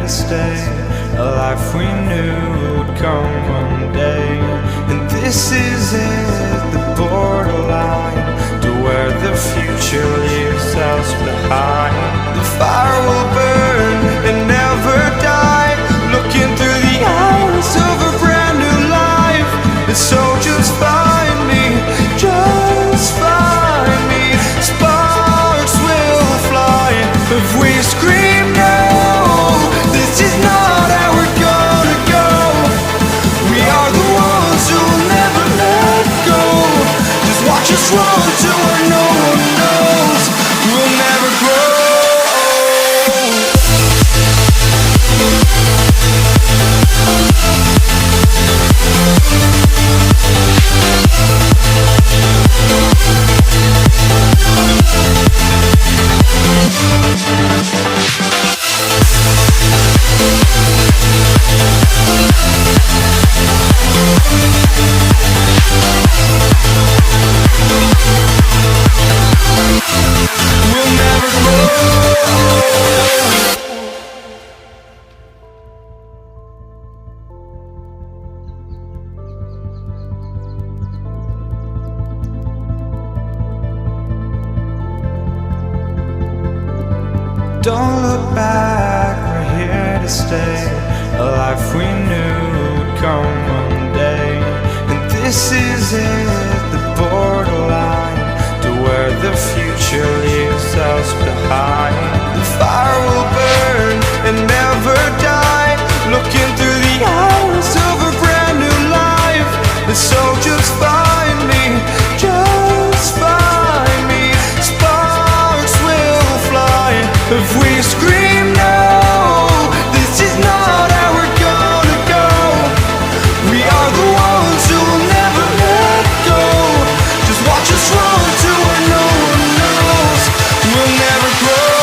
to stay, a life we knew would come one day. And this is it, the borderline to where the future leaves us behind. The fire will burn and never die, looking through the eyes of a brand new life. And so just find me, just find me. Sparks will fly if we scream no. This is not how we're gonna go. We are the ones who will never let go. Just watch us run to where no one knows. We'll never grow. We'll never grow. Don't look back, we're here to stay, a life we knew would come one day. And this is it, the borderline to where the future leaves us behind. The fire will burn and never die, looking through the eyes of a brand new life. And so just find me, just find me. Sparks will fly if we scream no. This is not how we're gonna go. We are the ones who will never let go. Just watch us run to where no one knows. We'll never grow.